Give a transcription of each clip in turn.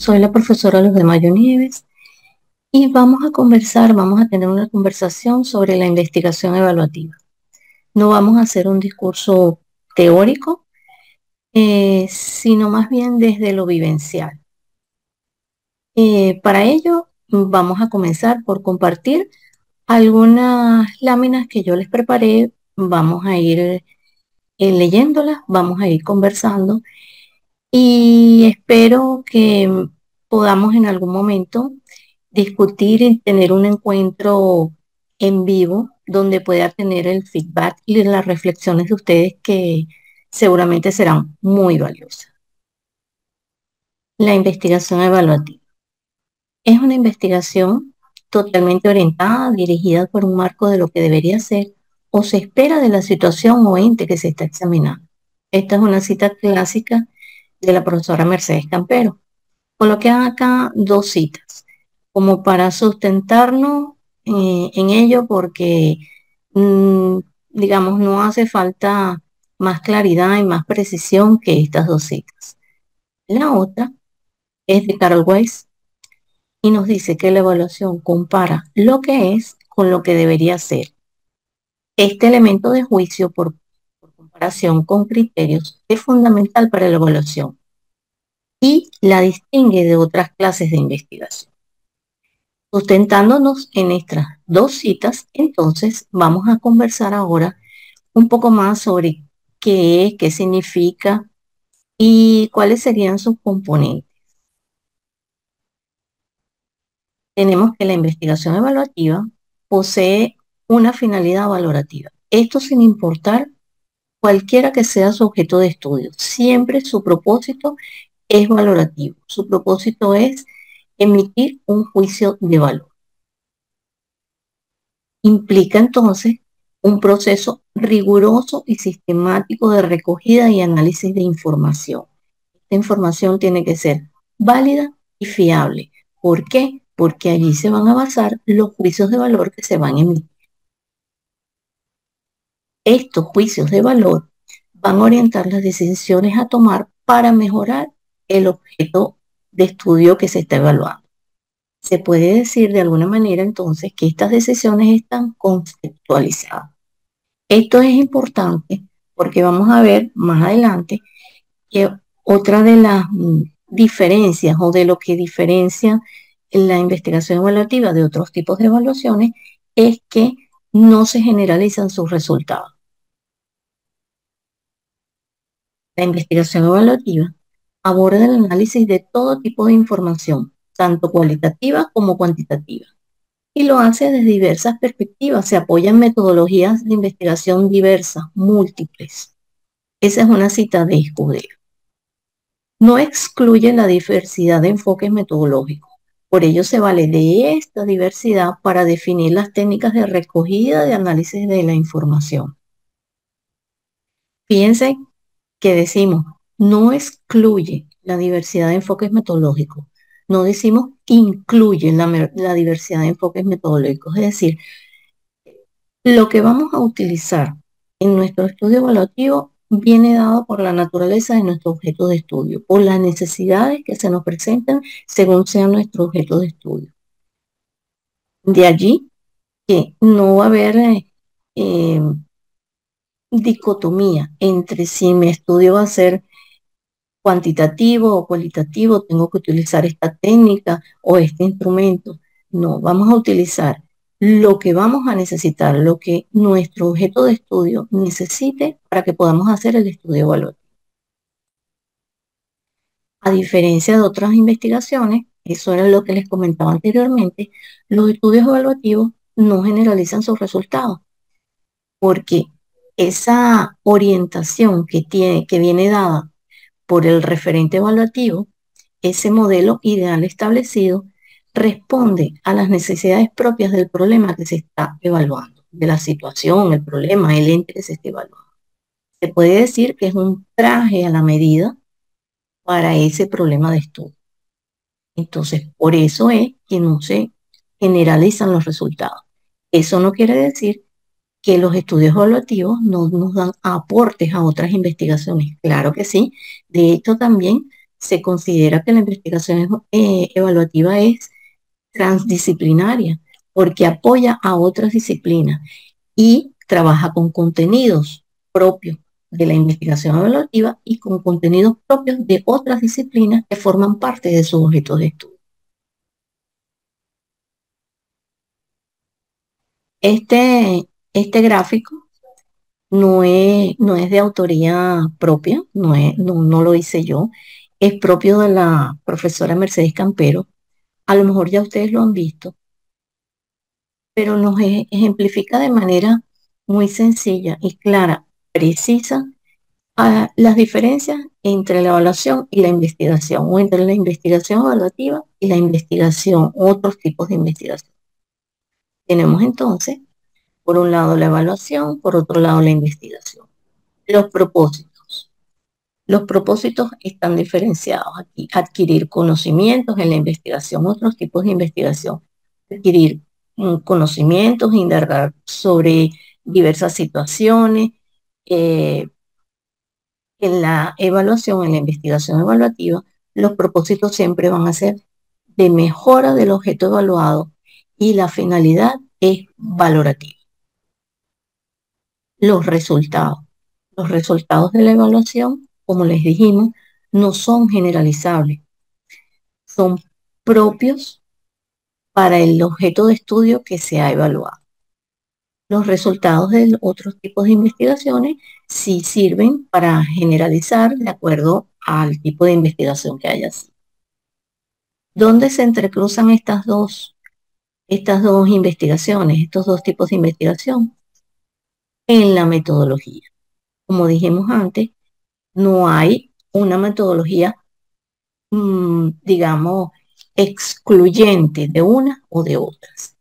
Soy la profesora Luz de Mayo Nieves y vamos a tener una conversación sobre la investigación evaluativa. No vamos a hacer un discurso teórico, sino más bien desde lo vivencial. Para ello, vamos a comenzar por compartir algunas láminas que yo les preparé. Vamos a ir leyéndolas, vamos a ir conversando y espero que podamos en algún momento discutir y tener un encuentro en vivo donde pueda tener el feedback y las reflexiones de ustedes que seguramente serán muy valiosas. La investigación evaluativa es una investigación totalmente orientada, dirigida por un marco de lo que debería ser o se espera de la situación o ente que se está examinando. Esta es una cita clásica de la profesora Mercedes Campero. Coloqué acá dos citas, como para sustentarnos en ello, porque, mm, digamos, no hace falta más claridad y más precisión que estas dos citas. La otra es de Carol Weiss y nos dice que la evaluación compara lo que es con lo que debería ser. Este elemento de juicio por comparación con criterios es fundamental para la evaluación y la distingue de otras clases de investigación. Sustentándonos en estas dos citas, entonces vamos a conversar ahora un poco más sobre qué es, qué significa y cuáles serían sus componentes. Tenemos que la investigación evaluativa posee una finalidad valorativa. Esto sin importar cualquiera que sea su objeto de estudio. Siempre su propósito es valorativo. Su propósito es emitir un juicio de valor. Implica entonces un proceso riguroso y sistemático de recogida y análisis de información. Esta información tiene que ser válida y fiable. ¿Por qué? Porque allí se van a basar los juicios de valor que se van a emitir. Estos juicios de valor van a orientar las decisiones a tomar para mejorar el objeto de estudio que se está evaluando. Se puede decir de alguna manera entonces que estas decisiones están conceptualizadas. Esto es importante porque vamos a ver más adelante que otra de las diferencias o de lo que diferencia la investigación evaluativa de otros tipos de evaluaciones es que no se generalizan sus resultados. La investigación evaluativa aborda el análisis de todo tipo de información, tanto cualitativa como cuantitativa, y lo hace desde diversas perspectivas. Se apoya en metodologías de investigación diversas, múltiples. Esa es una cita de Escudero. No excluye la diversidad de enfoques metodológicos. Por ello se vale de esta diversidad para definir las técnicas de recogida de análisis de la información. Fíjense que decimos, no excluye la diversidad de enfoques metodológicos. No decimos incluye la diversidad de enfoques metodológicos. Es decir, lo que vamos a utilizar en nuestro estudio evaluativo viene dado por la naturaleza de nuestro objeto de estudio, por las necesidades que se nos presentan según sea nuestro objeto de estudio. De allí que no va a haber eh, dicotomía entre si mi estudio va a ser cuantitativo o cualitativo, tengo que utilizar esta técnica o este instrumento. No, vamos a utilizar lo que vamos a necesitar, lo que nuestro objeto de estudio necesite para que podamos hacer el estudio evaluativo. A diferencia de otras investigaciones, eso era lo que les comentaba anteriormente, los estudios evaluativos no generalizan sus resultados, porque esa orientación que viene dada por el referente evaluativo, ese modelo ideal establecido responde a las necesidades propias del problema que se está evaluando, de la situación, el problema, el ente que se está evaluando. Se puede decir que es un traje a la medida para ese problema de estudio. Entonces, por eso es que no se generalizan los resultados. Eso no quiere decir que los estudios evaluativos no nos dan aportes a otras investigaciones. Claro que sí. De hecho, también se considera que la investigación evaluativa es transdisciplinaria porque apoya a otras disciplinas y trabaja con contenidos propios de la investigación evaluativa y con contenidos propios de otras disciplinas que forman parte de sus objetos de estudio. Este gráfico no es de autoría propia, no lo hice yo, es propio de la profesora Mercedes Campero. A lo mejor ya ustedes lo han visto, pero nos ejemplifica de manera muy sencilla y clara, precisa, las diferencias entre la evaluación y la investigación, o entre la investigación evaluativa y la investigación, otros tipos de investigación. Tenemos entonces, por un lado, la evaluación, por otro lado, la investigación. Los propósitos. Los propósitos están diferenciados aquí. Adquirir conocimientos en la investigación, otros tipos de investigación. Adquirir conocimientos, indagar sobre diversas situaciones. En la evaluación, en la investigación evaluativa, los propósitos siempre van a ser de mejora del objeto evaluado y la finalidad es valorativa. Los resultados. Los resultados de la evaluación, como les dijimos, no son generalizables, son propios para el objeto de estudio que se ha evaluado. Los resultados de otros tipos de investigaciones sí sirven para generalizar de acuerdo al tipo de investigación que haya sido. ¿Dónde se entrecruzan estas dos investigaciones, estos dos tipos de investigación? En la metodología. Como dijimos antes, no hay una metodología, digamos, excluyente de una o de otras.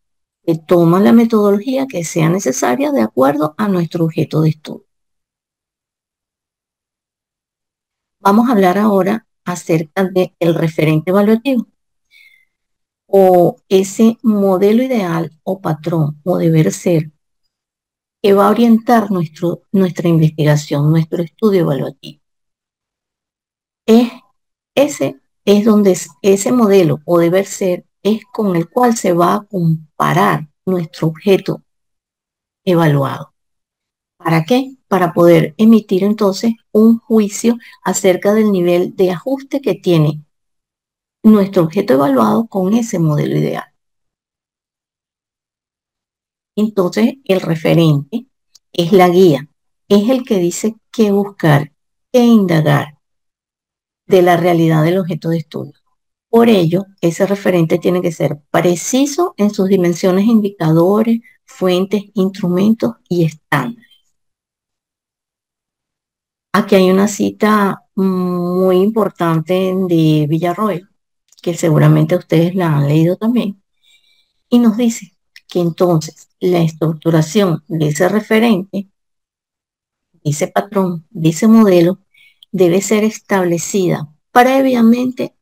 Se toma la metodología que sea necesaria de acuerdo a nuestro objeto de estudio. Vamos a hablar ahora acerca del referente evaluativo o ese modelo ideal o patrón o deber ser que va a orientar nuestra investigación, nuestro estudio evaluativo. Es, ese donde ese modelo o deber ser es con el cual se va a comparar nuestro objeto evaluado. ¿Para qué? Para poder emitir entonces un juicio acerca del nivel de ajuste que tiene nuestro objeto evaluado con ese modelo ideal. Entonces, el referente es la guía, es el que dice qué buscar, qué indagar de la realidad del objeto de estudio. Por ello, ese referente tiene que ser preciso en sus dimensiones, indicadores, fuentes, instrumentos y estándares. Aquí hay una cita muy importante de Villarroel, que seguramente ustedes la han leído también, y nos dice que entonces la estructuración de ese referente, de ese patrón, de ese modelo, debe ser establecida previamente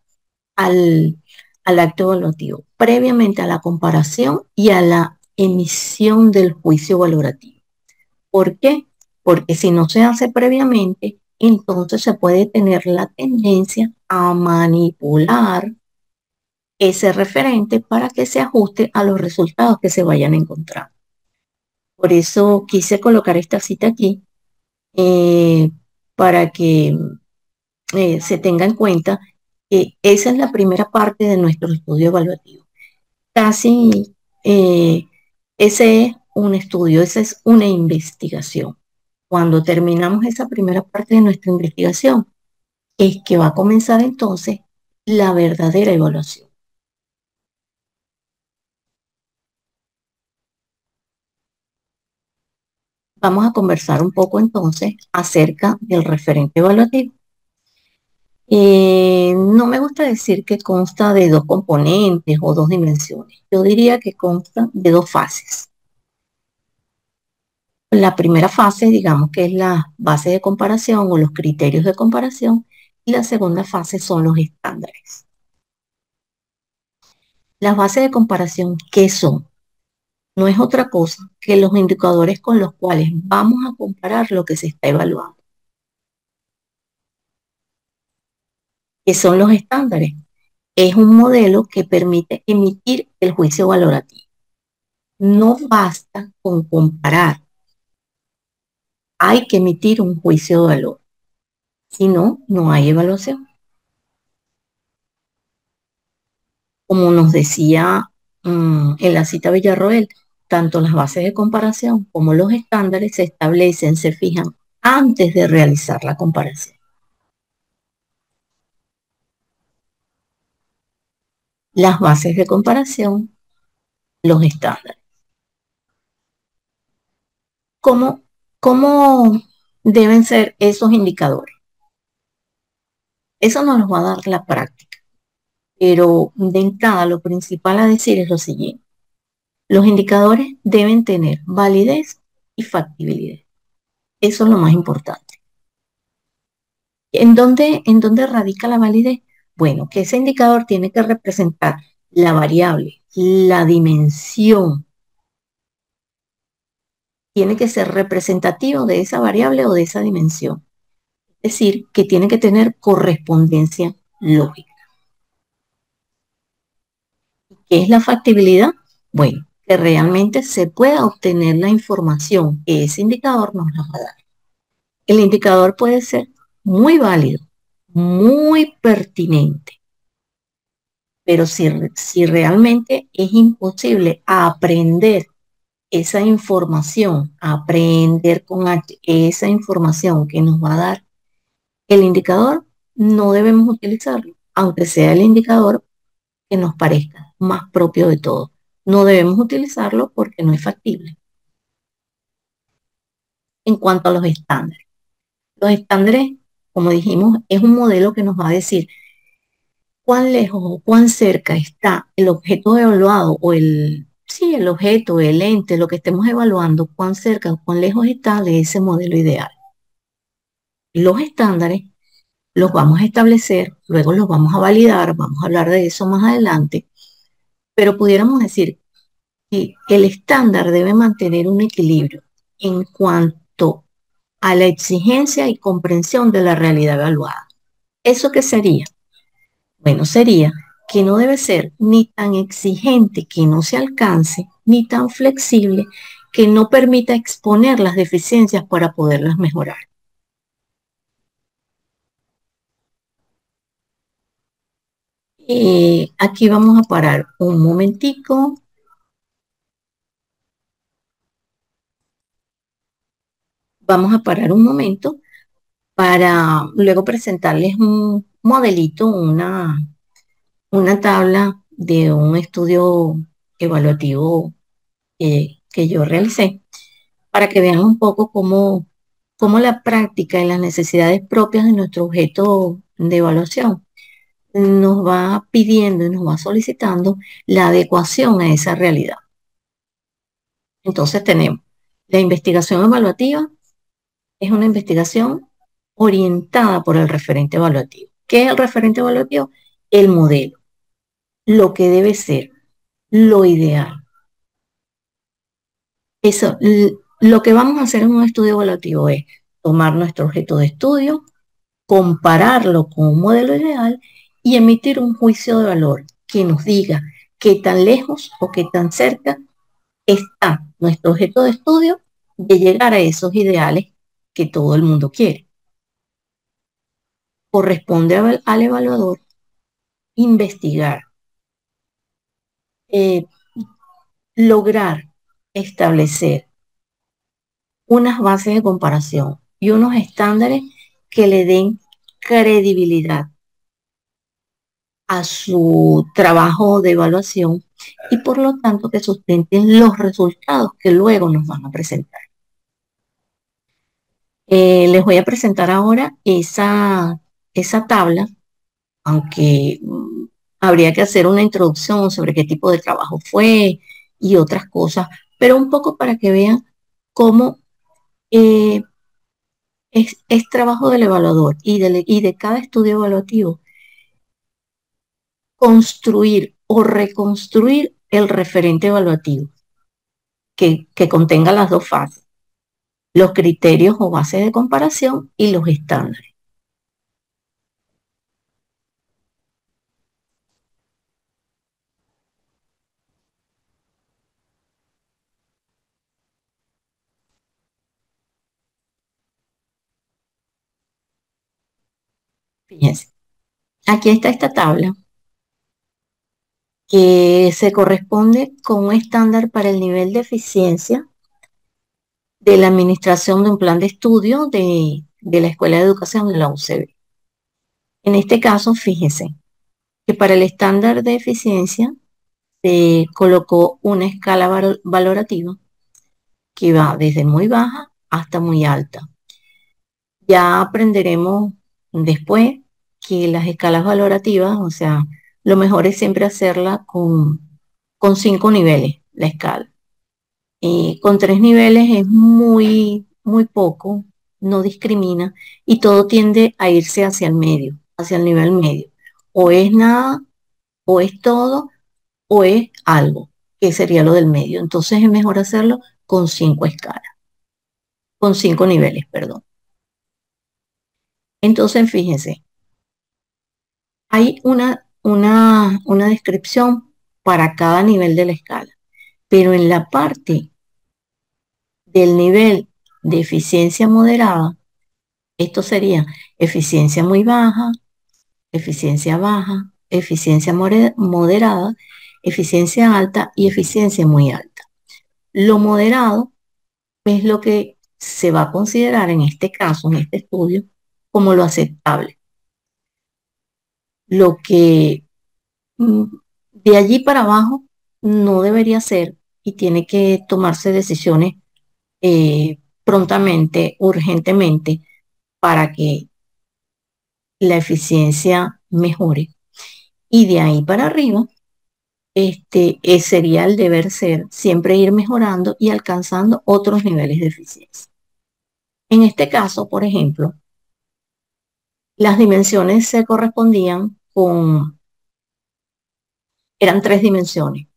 al, al acto evaluativo, previamente a la comparación y a la emisión del juicio valorativo. ¿Por qué? Porque si no se hace previamente, entonces se puede tener la tendencia a manipular ese referente para que se ajuste a los resultados que se vayan a encontrar. Por eso quise colocar esta cita aquí, eh, para que se tenga en cuenta que esa es la primera parte de nuestro estudio evaluativo. Casi ese es un estudio, esa es una investigación. Cuando terminamos esa primera parte de nuestra investigación, es que va a comenzar entonces la verdadera evaluación. Vamos a conversar un poco entonces acerca del referente evaluativo. No me gusta decir que consta de dos componentes o dos dimensiones. Yo diría que consta de dos fases. La primera fase, digamos que es la base de comparación o los criterios de comparación, y la segunda fase son los estándares. Las bases de comparación, ¿qué son? No es otra cosa que los indicadores con los cuales vamos a comparar lo que se está evaluando. ¿Qué son los estándares? Es un modelo que permite emitir el juicio valorativo. No basta con comparar, hay que emitir un juicio de valor. Si no, no hay evaluación. Como nos decía en la cita Villarroel, tanto las bases de comparación como los estándares se establecen, se fijan antes de realizar la comparación. Las bases de comparación, los estándares. ¿Cómo, cómo deben ser esos indicadores? Eso nos lo va a dar la práctica, pero de entrada lo principal a decir es lo siguiente. Los indicadores deben tener validez y factibilidad. Eso es lo más importante. ¿En dónde radica la validez? Bueno, que ese indicador tiene que representar la variable, la dimensión, tiene que ser representativo de esa variable o de esa dimensión. Es decir, que tiene que tener correspondencia lógica. ¿Qué es la factibilidad? Bueno, que realmente se pueda obtener la información que ese indicador nos la va a dar. El indicador puede ser muy válido, muy pertinente, pero si realmente es imposible aprender esa información, aprender con esa información que nos va a dar el indicador, no debemos utilizarlo, aunque sea el indicador que nos parezca más propio de todo. No debemos utilizarlo porque no es factible. En cuanto a los estándares, como dijimos, es un modelo que nos va a decir cuán lejos o cuán cerca está el objeto evaluado o el objeto, el ente, lo que estemos evaluando, cuán cerca o cuán lejos está de ese modelo ideal. Los estándares los vamos a establecer, luego los vamos a validar, vamos a hablar de eso más adelante, pero pudiéramos decir que el estándar debe mantener un equilibrio en cuanto a la exigencia y comprensión de la realidad evaluada. ¿Eso qué sería? Bueno, sería que no debe ser ni tan exigente que no se alcance, ni tan flexible que no permita exponer las deficiencias para poderlas mejorar. Aquí vamos a parar un momentico. Vamos a parar un momento para luego presentarles un modelito, una tabla de un estudio evaluativo que yo realicé para que vean un poco cómo la práctica y las necesidades propias de nuestro objeto de evaluación nos va pidiendo y nos va solicitando la adecuación a esa realidad. Entonces tenemos la investigación evaluativa, es una investigación orientada por el referente evaluativo. ¿Qué es el referente evaluativo? El modelo, lo que debe ser, lo ideal. Eso, lo que vamos a hacer en un estudio evaluativo es tomar nuestro objeto de estudio, compararlo con un modelo ideal y emitir un juicio de valor que nos diga qué tan lejos o qué tan cerca está nuestro objeto de estudio de llegar a esos ideales que todo el mundo quiere. Corresponde al evaluador investigar, eh, lograr establecer unas bases de comparación y unos estándares que le den credibilidad a su trabajo de evaluación y por lo tanto que sustenten los resultados que luego nos van a presentar. Les voy a presentar ahora esa tabla, aunque habría que hacer una introducción sobre qué tipo de trabajo fue y otras cosas, pero un poco para que vean cómo eh, es trabajo del evaluador y de cada estudio evaluativo construir o reconstruir el referente evaluativo que contenga las dos fases, los criterios o bases de comparación y los estándares. Fíjense, aquí está esta tabla que se corresponde con un estándar para el nivel de eficiencia de la administración de un plan de estudio de la Escuela de Educación de la UCB. En este caso, fíjense que para el estándar de eficiencia se colocó una escala valorativa que va desde muy baja hasta muy alta. Ya aprenderemos después que las escalas valorativas, o sea, lo mejor es siempre hacerla con 5 niveles, la escala. Y con 3 niveles es muy poco, no discrimina y todo tiende a irse hacia el medio, hacia el nivel medio. O es nada, o es todo, o es algo, que sería lo del medio. Entonces es mejor hacerlo con 5 escalas, con 5 niveles, perdón. Entonces, fíjense, hay una descripción para cada nivel de la escala, pero en la parte del nivel de eficiencia moderada, esto sería eficiencia muy baja, eficiencia baja, eficiencia moderada, eficiencia alta y eficiencia muy alta. Lo moderado es lo que se va a considerar en este caso, en este estudio, como lo aceptable. Lo que mm, de allí para abajo no debería ser y tiene que tomarse decisiones prontamente, urgentemente, para que la eficiencia mejore. Y de ahí para arriba, sería el deber ser siempre ir mejorando y alcanzando otros niveles de eficiencia. En este caso, por ejemplo, las dimensiones se correspondían eran 3 dimensiones.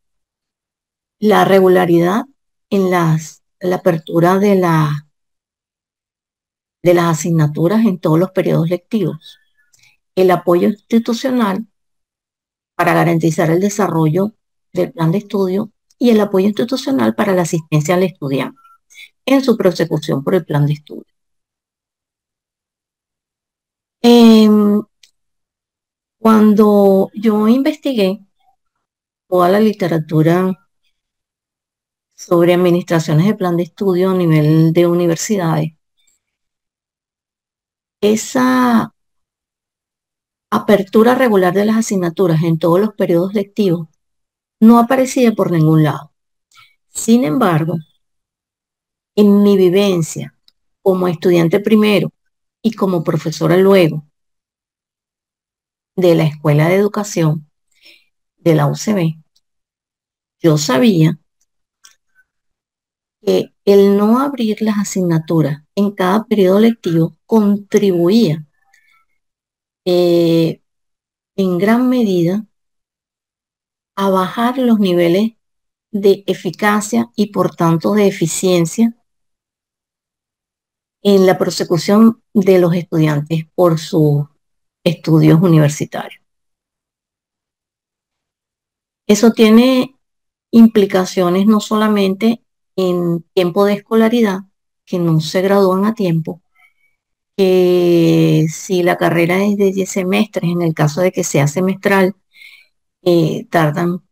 La regularidad en la apertura de las asignaturas en todos los periodos lectivos, el apoyo institucional para garantizar el desarrollo del plan de estudio y el apoyo institucional para la asistencia al estudiante en su prosecución por el plan de estudio. Cuando yo investigué toda la literatura sobre administraciones de plan de estudio a nivel de universidades, esa apertura regular de las asignaturas en todos los periodos lectivos no aparecía por ningún lado. Sin embargo, en mi vivencia como estudiante primero y como profesora luego de la Escuela de Educación de la UCB, yo sabía que el no abrir las asignaturas en cada periodo lectivo contribuía en gran medida a bajar los niveles de eficacia y por tanto de eficiencia en la prosecución de los estudiantes por sus estudios universitarios. Eso tiene implicaciones no solamente en tiempo de escolaridad, que no se gradúan a tiempo, que si la carrera es de 10 semestres, en el caso de que sea semestral, tardan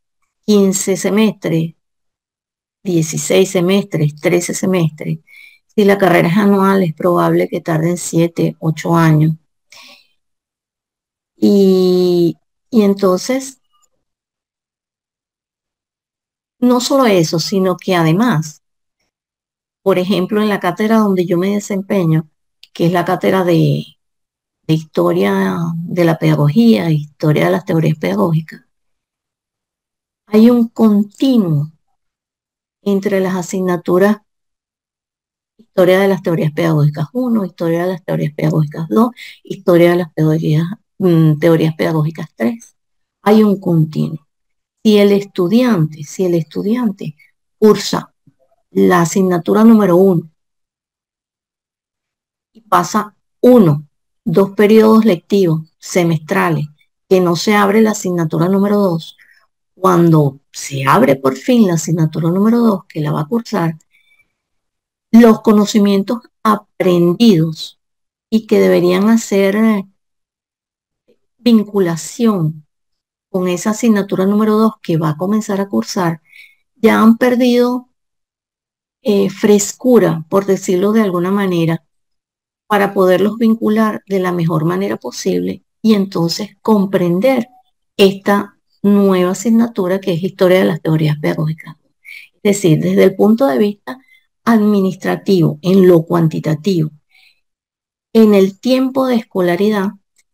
15 semestres, 16 semestres, 13 semestres. Si la carrera es anual, es probable que tarden 7, 8 años. Y entonces, no solo eso, sino que además, por ejemplo, en la cátedra donde yo me desempeño, que es la cátedra de historia de la pedagogía, historia de las teorías pedagógicas, hay un continuo entre las asignaturas historia de las teorías pedagógicas 1, historia de las teorías pedagógicas 2, historia de las teorías pedagógicas 3. Hay un continuo. Si el estudiante cursa la asignatura número 1 y pasa 2 periodos lectivos semestrales que no se abre la asignatura número 2, cuando se abre por fin la asignatura número 2 que la va a cursar, los conocimientos aprendidos y que deberían hacer vinculación con esa asignatura número 2 que va a comenzar a cursar, ya han perdido frescura, por decirlo de alguna manera, para poderlos vincular de la mejor manera posible y entonces comprender esta nueva asignatura que es Historia de las Teorías Pedagógicas. Es decir, desde el punto de vista administrativo, en lo cuantitativo, en el tiempo de escolaridad,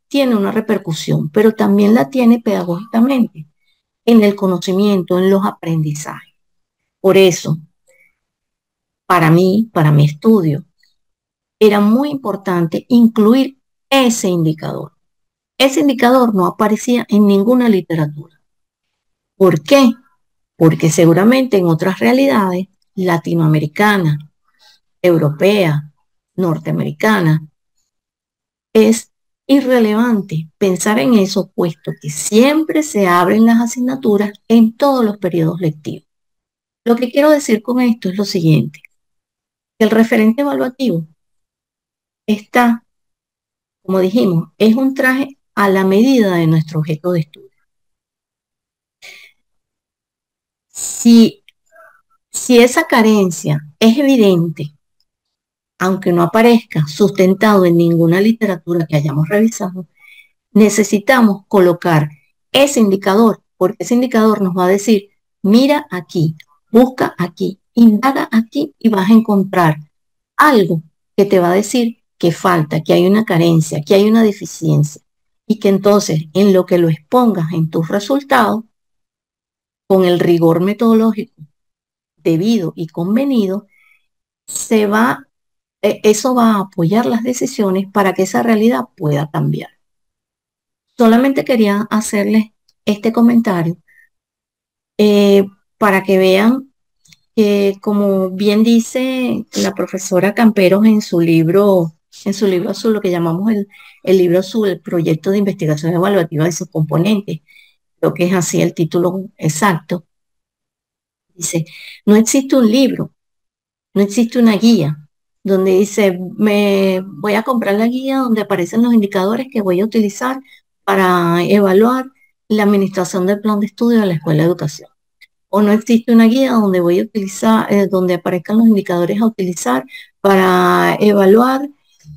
tiene una repercusión, pero también la tiene pedagógicamente, en el conocimiento, en los aprendizajes. Por eso, para mi estudio, era muy importante incluir ese indicador. Ese indicador no aparecía en ninguna literatura. ¿Por qué? Porque seguramente en otras realidades latinoamericanas, europeas, norteamericanas, es irrelevante pensar en eso, puesto que siempre se abren las asignaturas en todos los periodos lectivos. Lo que quiero decir con esto es lo siguiente, que el referente evaluativo está, como dijimos, es un traje a la medida de nuestro objeto de estudio. Si, si esa carencia es evidente, aunque no aparezca sustentado en ninguna literatura que hayamos revisado, necesitamos colocar ese indicador, porque ese indicador nos va a decir, mira aquí, busca aquí, indaga aquí y vas a encontrar algo que te va a decir que falta, que hay una carencia, que hay una deficiencia y que entonces en lo que lo expongas en tus resultados, con el rigor metodológico debido y convenido, se va, eso va a apoyar las decisiones para que esa realidad pueda cambiar. Solamente quería hacerles este comentario eh, para que vean que, como bien dice la profesora Camperos en su libro azul, lo que llamamos el libro azul, el proyecto de investigación evaluativa de sus componentes, creo que es así el título exacto, dice, no existe un libro, no existe una guía donde dice, me voy a comprar la guía donde aparecen los indicadores que voy a utilizar para evaluar la administración del plan de estudio de la Escuela de Educación. O no existe una guía donde voy a utilizar, donde aparezcan los indicadores a utilizar para evaluar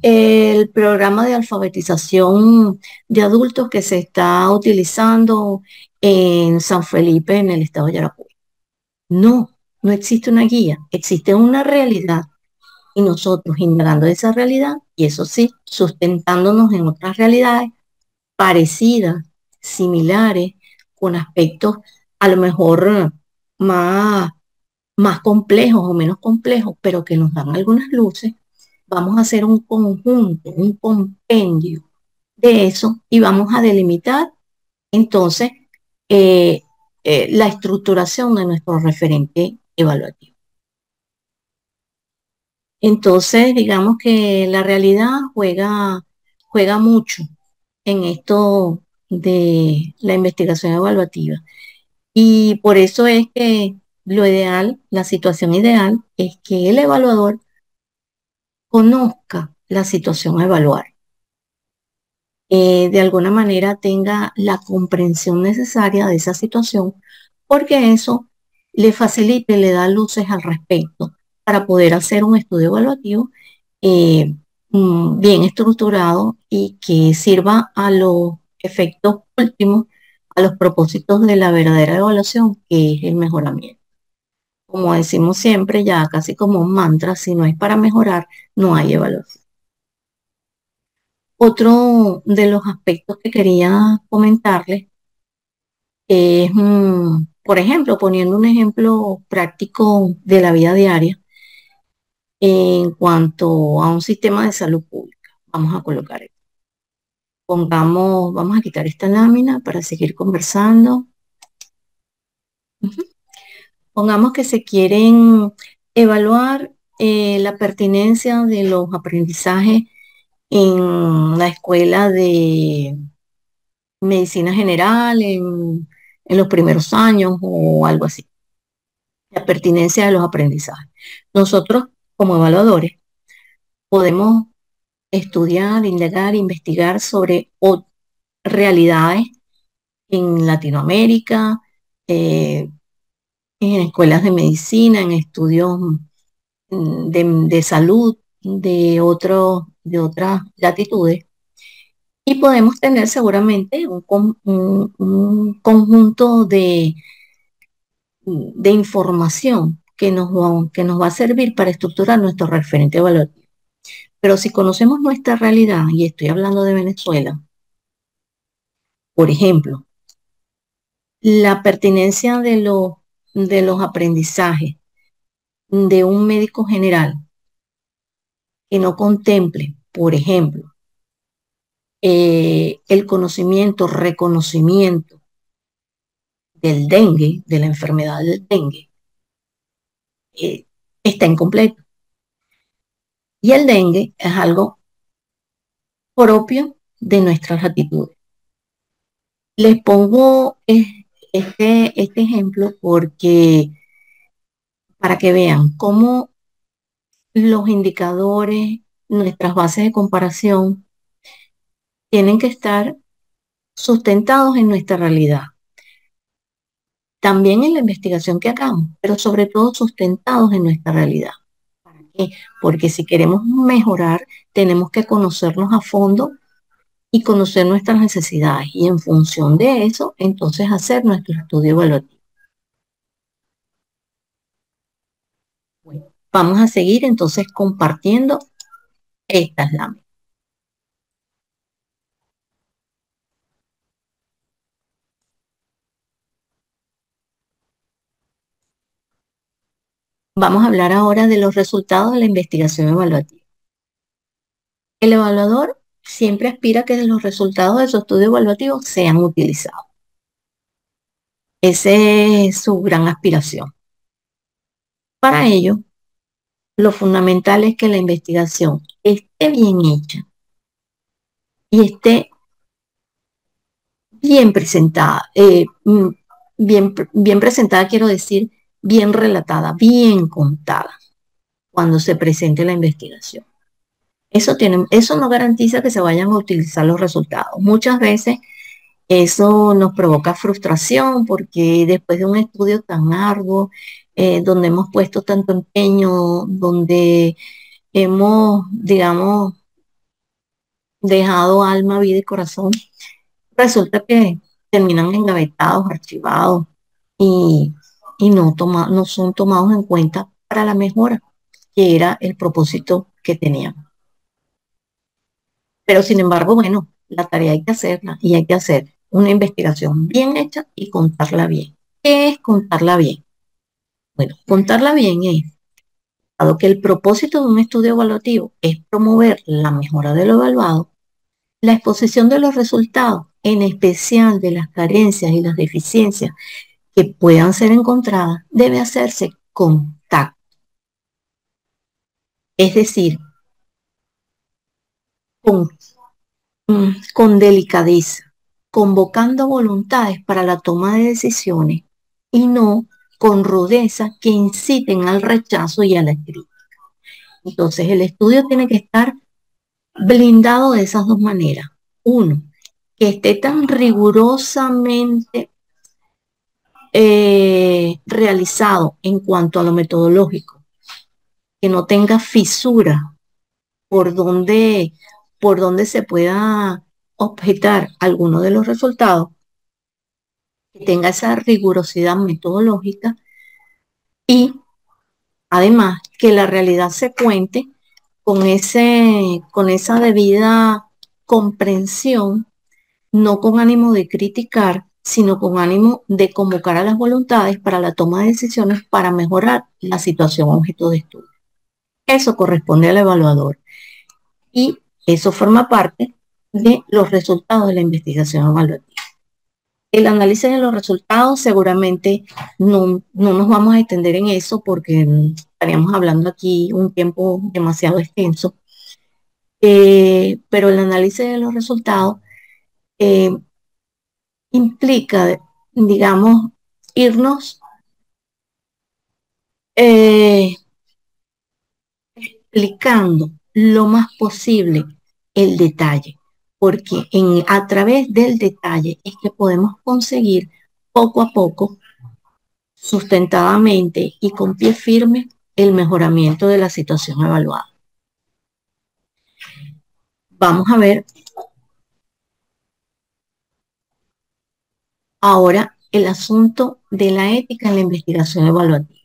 el programa de alfabetización de adultos que se está utilizando en San Felipe, en el estado de Yaracuy. No, no existe una guía, existe una realidad y nosotros indagando esa realidad, y eso sí, sustentándonos en otras realidades parecidas, similares, con aspectos a lo mejor más, más complejos o menos complejos, pero que nos dan algunas luces, vamos a hacer un conjunto, un compendio de eso y vamos a delimitar entonces eh, la estructuración de nuestro referente evaluativo. Entonces, digamos que la realidad juega mucho en esto de la investigación evaluativa. Y por eso es que lo ideal, la situación ideal, es que el evaluador conozca la situación a evaluar. De alguna manera tenga la comprensión necesaria de esa situación, porque eso le facilita y le da luces al respecto para poder hacer un estudio evaluativo eh, bien estructurado y que sirva a los efectos últimos, a los propósitos de la verdadera evaluación, que es el mejoramiento. Como decimos siempre, ya casi como un mantra, si no es para mejorar, no hay evaluación. Otro de los aspectos que quería comentarles es, por ejemplo, poniendo un ejemplo práctico de la vida diaria en cuanto a un sistema de salud pública. Vamos a colocar esto. Pongamos, vamos a quitar esta lámina para seguir conversando. Pongamos que se quieren evaluar la pertinencia de los aprendizajes en la escuela de medicina general, en los primeros años o algo así. La pertinencia de los aprendizajes. Nosotros, como evaluadores, podemos estudiar, indagar, investigar sobre realidades en Latinoamérica, eh, en escuelas de medicina, en estudios de salud de otras latitudes. Y podemos tener seguramente un conjunto de información que nos va a servir para estructurar nuestro referente evaluativo. Pero si conocemos nuestra realidad, y estoy hablando de Venezuela, por ejemplo, la pertinencia de los aprendizajes de un médico general que no contemple, por ejemplo, el conocimiento, reconocimiento del dengue, de la enfermedad del dengue, eh, está incompleto. Y el dengue es algo propio de nuestras latitudes. Les pongo este ejemplo porque para que vean cómo los indicadores, nuestras bases de comparación, tienen que estar sustentados en nuestra realidad. También en la investigación que hagamos, pero sobre todo sustentados en nuestra realidad. ¿Para qué? Porque si queremos mejorar, tenemos que conocernos a fondo y conocer nuestras necesidades. Y en función de eso, entonces hacer nuestro estudio evaluativo. Bueno, vamos a seguir entonces compartiendo estas láminas. Vamos a hablar ahora de los resultados de la investigación evaluativa. El evaluador siempre aspira a que los resultados de su estudio evaluativo sean utilizados. Esa es su gran aspiración. Para ello, lo fundamental es que la investigación esté bien hecha y esté bien presentada. Bien presentada quiero decir bien relatada, bien contada cuando se presente la investigación. Eso no garantiza que se vayan a utilizar los resultados. Muchas veces eso nos provoca frustración porque después de un estudio tan arduo, donde hemos puesto tanto empeño, donde hemos, digamos, dejado alma, vida y corazón, resulta que terminan engavetados, archivados y, no son tomados en cuenta para la mejora, que era el propósito que teníamos. Pero sin embargo, bueno, la tarea hay que hacerla y hay que hacer una investigación bien hecha y contarla bien. ¿Qué es contarla bien? Bueno, contarla bien es, dado que el propósito de un estudio evaluativo es promover la mejora de lo evaluado, la exposición de los resultados, en especial de las carencias y las deficiencias que puedan ser encontradas, debe hacerse con tacto, es decir, con, con delicadeza, convocando voluntades para la toma de decisiones y no con rudeza que inciten al rechazo y a la crítica. Entonces, el estudio tiene que estar blindado de esas dos maneras. Uno, que esté tan rigurosamente realizado en cuanto a lo metodológico, que no tenga fisura por donde, por donde se pueda objetar alguno de los resultados, que tenga esa rigurosidad metodológica y además que la realidad se cuente con esa debida comprensión, no con ánimo de criticar, sino con ánimo de convocar a las voluntades para la toma de decisiones para mejorar la situación objeto de estudio. Eso corresponde al evaluador y eso forma parte de los resultados de la investigación evaluativa. El análisis de los resultados seguramente no nos vamos a extender en eso porque estaríamos hablando aquí un tiempo demasiado extenso, pero el análisis de los resultados eh, implica, digamos, irnos eh, explicando lo más posible el detalle. porque a través del detalle es que podemos conseguir poco a poco, sustentadamente y con pie firme, el mejoramiento de la situación evaluada. Vamos a ver ahora el asunto de la ética en la investigación evaluativa.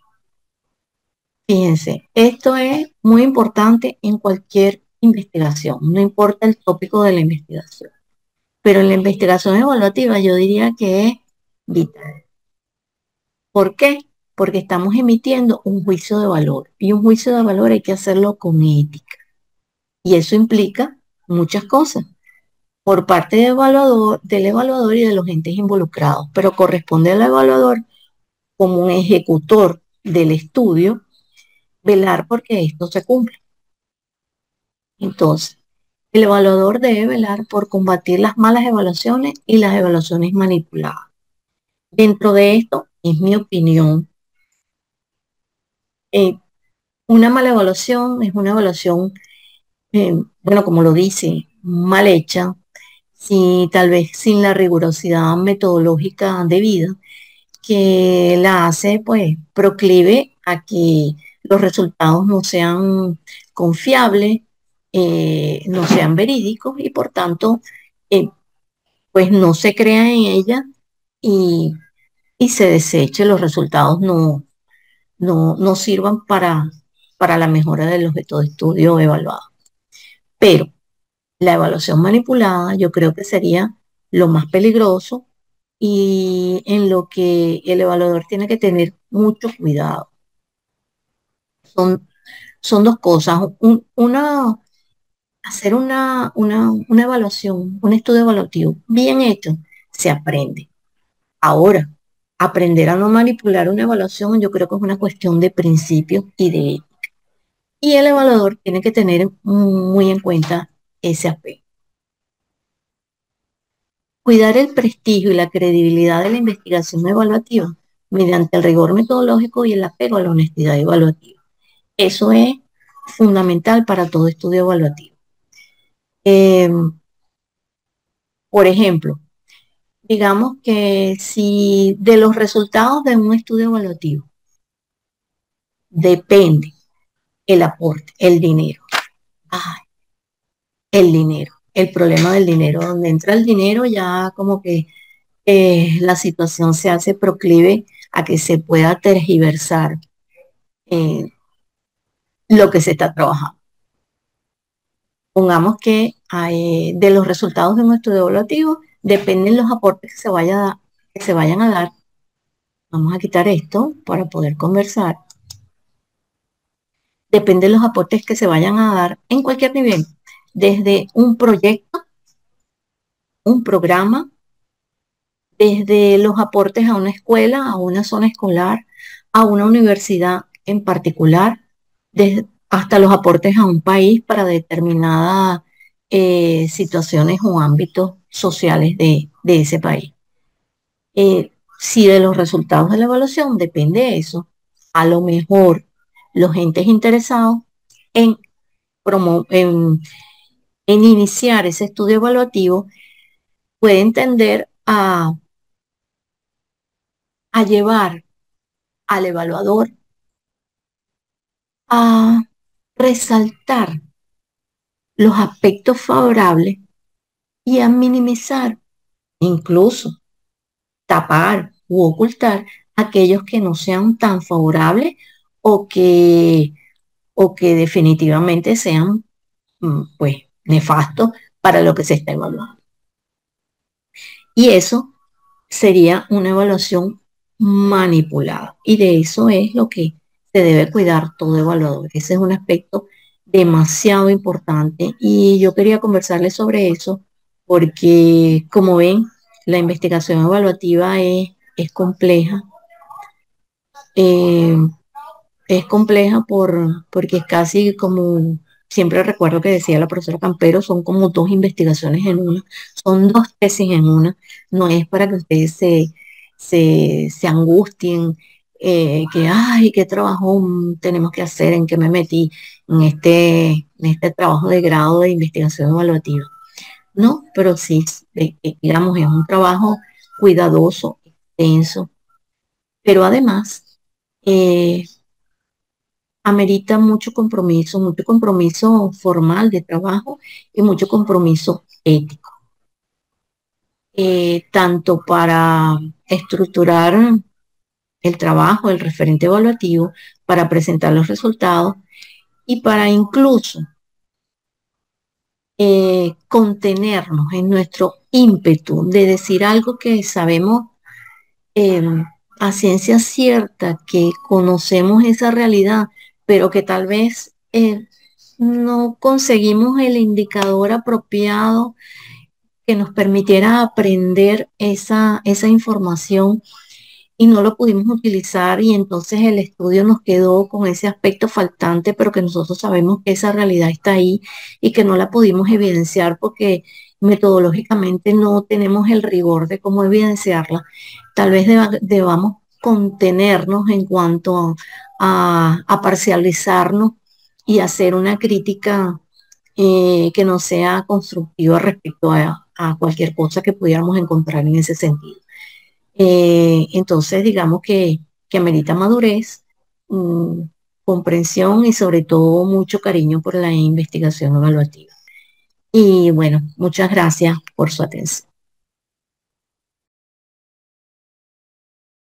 Fíjense, esto es muy importante en cualquier investigación, no importa el tópico de la investigación, pero en la investigación evaluativa yo diría que es vital. ¿Por qué? Porque estamos emitiendo un juicio de valor y un juicio de valor hay que hacerlo con ética. Y eso implica muchas cosas por parte del evaluador y de los entes involucrados, pero corresponde al evaluador como un ejecutor del estudio velar porque esto se cumpla. Entonces, el evaluador debe velar por combatir las malas evaluaciones y las evaluaciones manipuladas. Dentro de esto, es mi opinión, eh, una mala evaluación es una evaluación, bueno, como lo dice, mal hecha, si, tal vez sin la rigurosidad metodológica debida, que la hace pues proclive a que los resultados no sean confiables, no sean verídicos y por tanto eh, pues no se crea en ella y, y se deseche, los resultados no sirvan para la mejora del objeto de estudio evaluado. Pero la evaluación manipulada yo creo que sería lo más peligroso y en lo que el evaluador tiene que tener mucho cuidado. Son, son dos cosas. Hacer una evaluación, un estudio evaluativo bien hecho, se aprende. Ahora, aprender a no manipular una evaluación, yo creo que es una cuestión de principios y de ética. Y el evaluador tiene que tener muy en cuenta ese aspecto. Cuidar el prestigio y la credibilidad de la investigación evaluativa mediante el rigor metodológico y el apego a la honestidad evaluativa. Eso es fundamental para todo estudio evaluativo. Eh, por ejemplo, digamos que si de los resultados de un estudio evaluativo depende el aporte, el dinero. Ay, el dinero, el problema del dinero. Donde entra el dinero ya como que la situación se hace proclive a que se pueda tergiversar eh, lo que se está trabajando. Pongamos que de los resultados de un estudio evaluativo dependen los aportes que se vayan a dar. Vamos a quitar esto para poder conversar. Dependen los aportes que se vayan a dar en cualquier nivel, desde un proyecto, un programa, desde los aportes a una escuela, a una zona escolar, a una universidad en particular, hasta los aportes a un país para determinadas situaciones o ámbitos sociales de ese país. Si de los resultados de la evaluación depende eso, a lo mejor los entes interesados en, en, en iniciar ese estudio evaluativo pueden tender a llevar al evaluador a resaltar los aspectos favorables y a minimizar, incluso tapar u ocultar aquellos que no sean tan favorables o que, o que definitivamente sean pues nefastos para lo que se está evaluando. Y eso sería una evaluación manipulada. Y de eso es lo que se debe cuidar todo evaluador. Ese es un aspecto demasiado importante y yo quería conversarles sobre eso porque, como ven, la investigación evaluativa es compleja. Eh, es compleja porque es casi como, siempre recuerdo que decía la profesora Campero, son como dos investigaciones en una, son dos tesis en una, no es para que ustedes se angustien, que, ay, qué trabajo tenemos que hacer, en qué me metí en este trabajo de grado de investigación evaluativa. ¿no? Pero sí, digamos, es un trabajo cuidadoso, extenso, pero además eh, amerita mucho compromiso formal de trabajo y mucho compromiso ético, tanto para estructurar el trabajo, el referente evaluativo, para presentar los resultados y para incluso contenernos en nuestro ímpetu de decir algo que sabemos eh, a ciencia cierta, que conocemos esa realidad, pero que tal vez no conseguimos el indicador apropiado que nos permitiera aprender esa información y no lo pudimos utilizar y entonces el estudio nos quedó con ese aspecto faltante, pero que nosotros sabemos que esa realidad está ahí y que no la pudimos evidenciar porque metodológicamente no tenemos el rigor de cómo evidenciarla. Tal vez debamos contenernos en cuanto a parcializarnos y hacer una crítica que no sea constructiva respecto a cualquier cosa que pudiéramos encontrar en ese sentido. Entonces, digamos que amerita madurez, mm, comprensión y sobre todo mucho cariño por la investigación evaluativa. Y bueno, muchas gracias por su atención.